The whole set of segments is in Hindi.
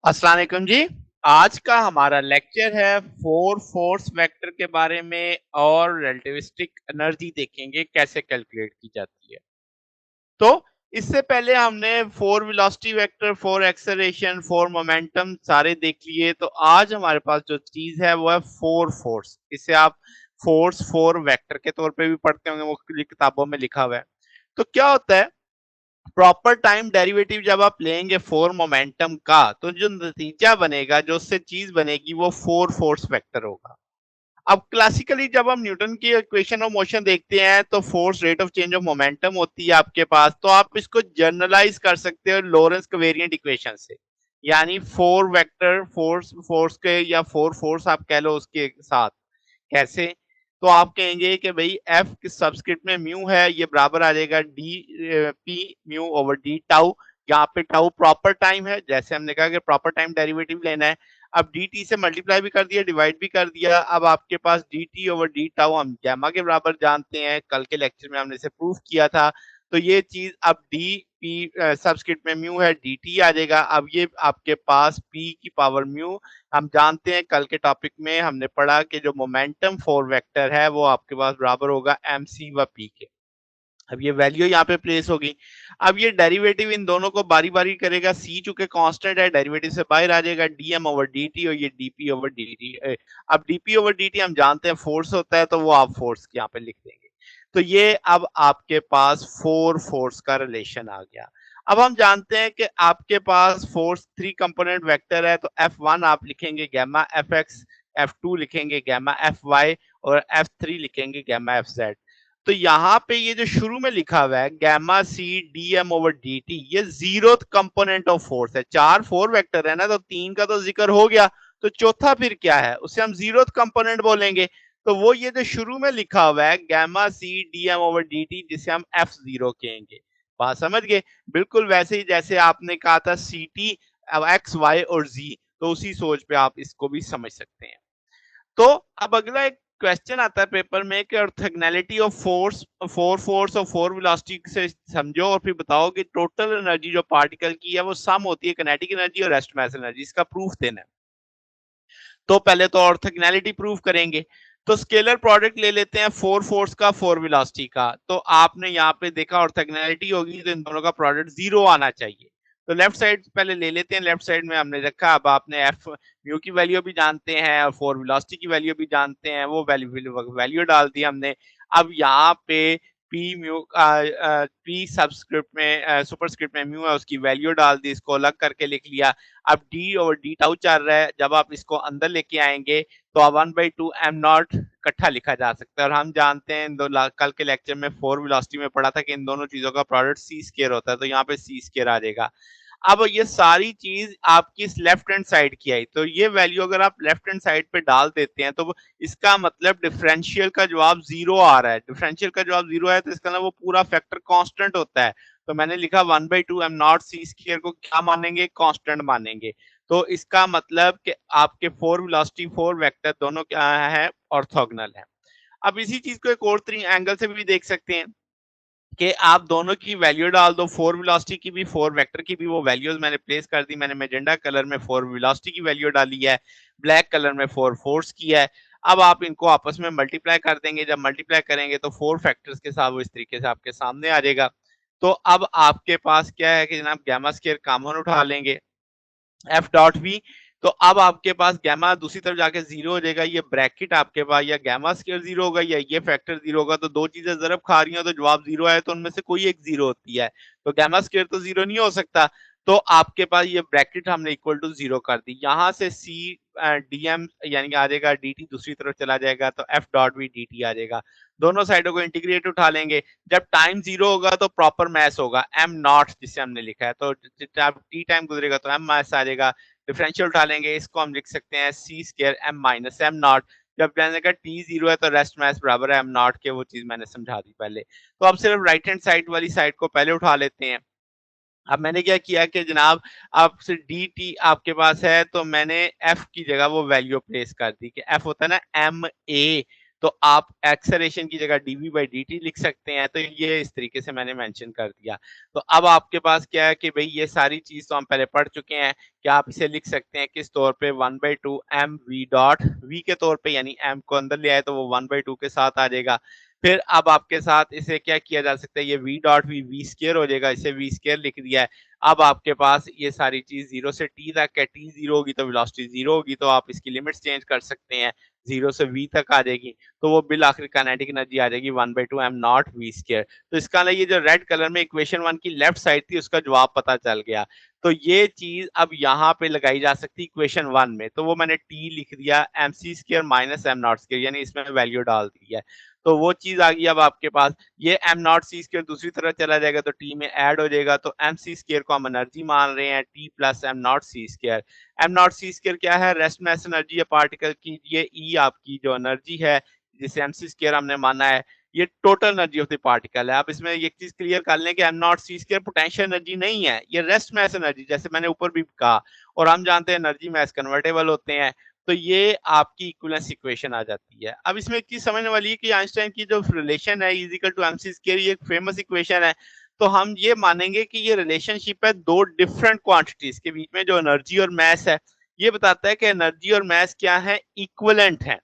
अस्सलाम वालेकुम जी। आज का हमारा लेक्चर है फोर फोर्स वेक्टर के बारे में और रिलेटिविस्टिक एनर्जी देखेंगे कैसे कैलकुलेट की जाती है। तो इससे पहले हमने four velocity vector, four acceleration, four momentum सारे देख लिए। तो आज हमारे पास जो चीज है वो है फोर फोर्स। इसे आप फोर्स फोर वेक्टर के तौर पे भी पढ़ते होंगे, वो किताबों में लिखा हुआ है। तो क्या होता है, प्रॉपर टाइम डेरिवेटिव जब आप लेंगे फोर मोमेंटम का, तो जो नतीजा बनेगा, जो उससे चीज बनेगी, वो फोर फोर्स वेक्टर होगा। अब क्लासिकली जब हम न्यूटन की इक्वेशन ऑफ मोशन देखते हैं तो force rate of change of momentum होती है आपके पास। तो आप इसको जनरलाइज कर सकते हो लॉरेंस कोवेरिएंट इक्वेशन से, यानी फोर वेक्टर फोर्स फोर्स के या फोर फोर्स आप कह लो उसके साथ। कैसे? तो आप कहेंगे कि भाई एफ किस सबस्क्रिप्ट में म्यू है, ये बराबर आ जाएगा D P mu over D tau. यहाँ पे टाउ प्रॉपर टाइम है, जैसे हमने कहा कि प्रॉपर टाइम डेरिवेटिव लेना है। अब डी टी से मल्टीप्लाई भी कर दिया, डिवाइड भी कर दिया। अब आपके पास D T over D tau हम गैमा के बराबर जानते हैं, कल के लेक्चर में हमने इसे प्रूफ किया था। तो ये चीज अब डी पी सबस्क्रिप्ट में म्यू है, डी टी आ जाएगा। अब ये आपके पास पी की पावर म्यू, हम जानते हैं कल के टॉपिक में हमने पढ़ा कि जो मोमेंटम फोर वेक्टर है वो आपके पास बराबर होगा एम सी व पी के। अब ये वैल्यू यहाँ पे प्लेस होगी। अब ये डेरिवेटिव इन दोनों को बारी बारी करेगा, सी चूंकि कांस्टेंट है डेरिवेटिव से बाहर आ जाएगा, डीएम ओवर डी टी और ये डीपी ओवर डी टी। अब डीपी ओवर डी टी हम जानते हैं फोर्स होता है, तो वो आप फोर्स यहाँ पे लिख देंगे। तो ये अब आपके पास फोर फोर्स का रिलेशन आ गया। अब हम जानते हैं कि आपके पास फोर्स थ्री कंपोनेंट वेक्टर है, तो एफ वन आप लिखेंगे gamma F X, F two लिखेंगे गैमा एफ वाई और एफ थ्री लिखेंगे गैमा एफ जेड। तो यहाँ पे ये जो शुरू में लिखा हुआ है gamma C D M over D T, ये जीरोथ कंपोनेंट ऑफ फोर्स है। चार फोर वेक्टर है ना, तो तीन का तो जिक्र हो गया, तो चौथा फिर क्या है, उसे हम जीरोथ कंपोनेंट बोलेंगे। तो वो ये जो शुरू में लिखा हुआ है gamma C D M over D T, जिसे हम एफ जीरो कहेंगे। बात समझ गए? बिल्कुल वैसे ही जैसे आपने कहा था सी टी एक्स वाई और जी, तो उसी सोच पे आप इसको भी समझ सकते हैं। तो अब अगला एक क्वेश्चन आता है पेपर में कि orthogonality of force, four force और फोर वेलोसिटी से समझो और फिर बताओ कि टोटल एनर्जी जो पार्टिकल की है वो सम होती है काइनेटिक एनर्जी और रेस्ट मास एनर्जी। इसका प्रूफ देना है। तो पहले तो ऑर्थोगोनैलिटी प्रूफ करेंगे। तो स्केलर प्रोडक्ट ले लेते हैं फोर फोर्स का फोर वेलोसिटी का। तो आपने यहाँ पे देखा ऑर्थोगोनैलिटी होगी तो इन दोनों का प्रोडक्ट जीरो आना चाहिए। तो लेफ्ट साइड पहले ले लेते हैं, लेफ्ट साइड में हमने रखा। अब आपने एफ म्यू की वैल्यू भी जानते हैं और फोर वेलोसिटी की वैल्यू भी जानते हैं, वो वैल्यू डाल दी हमने। अब यहाँ पे पी म्यू पी सबस्क्रिप्ट में सुपरस्क्रिप्ट में म्यू है, उसकी वैल्यू डाल दी, इसको अलग करके लिख लिया। अब डी और डी टाउ चल रहा है, जब आप इसको अंदर लेके आएंगे तो अब one by two M not इकट्ठा लिखा जा सकता है। और हम जानते हैं इन दो कल के लेक्चर में फोर वेलोसिटी में पढ़ा था कि इन दोनों चीजों का प्रोडक्ट सी स्केयर होता है, तो यहाँ पे सी स्केयर आ जाएगा। अब ये सारी चीज आपकी लेफ्ट हैंड साइड की आई, तो ये वैल्यू अगर आप लेफ्ट हैंड साइड पे डाल देते हैं तो इसका मतलब डिफरेंशियल का जवाब जीरो आ रहा है। डिफरेंशियल का जवाब जीरो है तो इसका मतलब वो पूरा फैक्टर कांस्टेंट होता है। तो मैंने लिखा one by two M nought C square को क्या मानेंगे, कांस्टेंट मानेंगे। तो इसका मतलब कि आपके फोर वेलोसिटी फोर वेक्टर दोनों क्या है, ऑर्थोगोनल है। अब इसी चीज को एक और एंगल से भी देख सकते हैं कि आप दोनों की वैल्यू डाल दो, फोर वेलोसिटी की भी फोर वेक्टर की भी। वो वैल्यूज मैंने प्लेस कर दी। मैंने मैजेंडा कलर में फोर वेलोसिटी की वैल्यू डाली है, ब्लैक कलर में फोर फोर्स की है। अब आप इनको आपस में मल्टीप्लाई कर देंगे, जब मल्टीप्लाई करेंगे तो फोर फैक्टर्स के साथ वो इस तरीके से आपके सामने आ जाएगा। तो अब आपके पास क्या है कि जनाब गैमा स्केयर कॉमन उठा लेंगे, एफ डॉट वी। तो अब आपके पास गैमा दूसरी तरफ जाके जीरो हो जाएगा, ये ब्रैकेट आपके पास या गैमा स्केयर जीरो होगा या ये फैक्टर जीरो होगा। तो दो चीजें जरब खा रही हो तो जवाब जीरो है, तो उनमें से कोई एक जीरो होती है। तो गैमा स्केयर तो जीरो नहीं हो सकता। तो आपके पास ये ब्रैकेट हमने इक्वल टू जीरो कर दी। यहां से सी डीएम यानी कि आ जाएगा डी टी दूसरी तरफ चला जाएगा, तो F dot V D T आ जाएगा। दोनों साइडों को इंटीग्रेट उठा लेंगे। जब टाइम जीरो होगा तो प्रॉपर मैस होगा एम नॉट, जिसे हमने लिखा है। तो जब टी टाइम गुजरेगा तो एम मैस आ जाएगा। डिफरेंशियल उठा लेंगे, इसको हम लिख सकते हैं C square M minus M not. जब मैंने कहा टी जीरो है तो रेस्ट मैस बराबर है एम नॉट के, वो चीज मैंने समझा दी पहले। तो अब सिर्फ राइट हैंड साइड वाली साइड को पहले उठा लेते हैं। अब मैंने क्या किया कि जनाब आपसे डी टी आपके पास है, तो मैंने एफ की जगह वो वैल्यू प्लेस कर दी कि एफ होता है ना एम ए। तो आप एक्सेलरेशन की जगह dv/dt लिख सकते हैं। तो ये इस तरीके से मैंने मेंशन कर दिया। तो अब आपके पास क्या है कि भई ये सारी चीज़ तो हम पहले पढ़ चुके हैं कि आप इसे लिख सकते हैं किस तौर पे 1/2 mv डॉट v के तौर पे, यानी m को अंदर ले आए तो वो 1/2 के साथ आ जाएगा। फिर अब आपके साथ इसे क्या किया जा सकता है, ये v डॉट v स्क्वायर हो जाएगा, इसे v स्क्वायर लिख दिया है। अब आपके पास ये सारी चीज़ 0 से t तक है, t 0 होगी तो वेलोसिटी 0 होगी, तो आप इसकी लिमिट्स चेंज कर सकते हैं, 0 से v तक आ जाएगी, तो वो बिल आखिर काइनेटिक एनर्जी आ जाएगी 1/2 m नॉट v स्क्वायर। तो इसका ना ये जो रेड कलर में इक्वेशन 1 की लेफ्ट साइड थी उसका जवाब पता चल गया। तो ये चीज़ अब यहाँ पे लगाई जा सकती है इक्वेशन 1 में, तो वो मैंने t लिख दिया mc square minus m not square, यानी इसमें वैल्यू डाल दी है। तो वो चीज़ आ गई अब आपके पास, ये m नॉट c स्क्वायर दूसरी तरफ चला जाएगा तो t में ऐड हो जाएगा, तो mc स्क्वायर को हम एनर्जी मान रहे हैं t plus m not c square. m not c square क्या है, रेस्ट मास एनर्जी है पार्टिकल की, ये E आपकी जो एनर्जी है जिसे mc स्क्वायर हमने माना है, ये total energy of the particle है। आप इसमें एक चीज क्लियर कर लें कि m not c square potential energy नहीं है, ये रेस्ट मास एनर्जी, जैसे मैंने ऊपर भी कहा, और हम जानते हैं एनर्जी मास कन्वर्टेबल होते हैं। तो ये आपकी इक्विवेलेंस इक्वेशन आ जाती है। अब इसमें एक चीज समझने वाली है कि आइंस्टाइन की जो रिलेशन है is equal to mc square, ये एक फेमस इक्वेशन है। तो हम ये मानेंगे कि ये रिलेशनशिप है दो डिफरेंट क्वांटिटीज के बीच में, जो एनर्जी और मास है, ये बताता है कि एनर्जी और मास क्या है, इक्विवेलेंट है।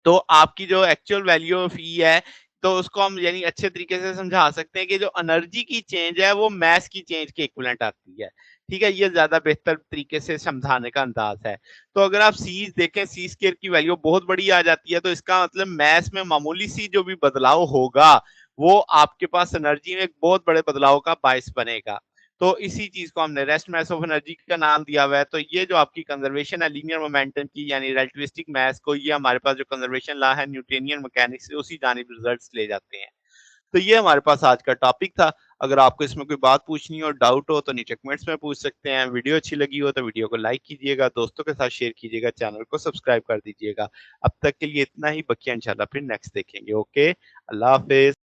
तो आपकी जो एक्चुअल वैल्यू ऑफ ई है, तो उसको हम यानी अच्छे तरीके से समझा सकते हैं कि जो एनर्जी की चेंज है वो मास की चेंज के इक्विवेलेंट आती है। ठीक है, ये ज्यादा बेहतर तरीके से समझाने का अंदाज है। तो अगर आप सी देखें, सी स्क्वायर की वैल्यू बहुत बड़ी आ जाती है, तो इसका मतलब मास में मामूली सी जो भी बदलाव होगा वो आपके पास एनर्जी में एक बहुत बड़े बदलाव का बायस बनेगा। तो इसी चीज को हमने रेस्ट मास ऑफ एनर्जी का नाम दिया हुआ है। तो ये जो आपकी कंजर्वेशन है लीनियर मोमेंटम की, यानी रिलेटिविस्टिक मास को, ये हमारे पास जो कंजर्वेशन लॉ है न्यूटनियन मैकेनिक्स से, उसी जानिब रिजल्ट्स ले जाते हैं। तो ये हमारे पास आज का टॉपिक था। अगर आपको इसमें कोई बात पूछनी हो, डाउट हो, तो नीचे कमेंट्स में पूछ सकते हैं। वीडियो अच्छी लगी हो तो वीडियो को लाइक कीजिएगा, दोस्तों के साथ शेयर कीजिएगा, चैनल को सब्सक्राइब कर दीजिएगा। अब तक के लिए इतना ही, बकिया इंशाल्लाह फिर नेक्स्ट देखेंगे। ओके, अल्लाह हाफिज।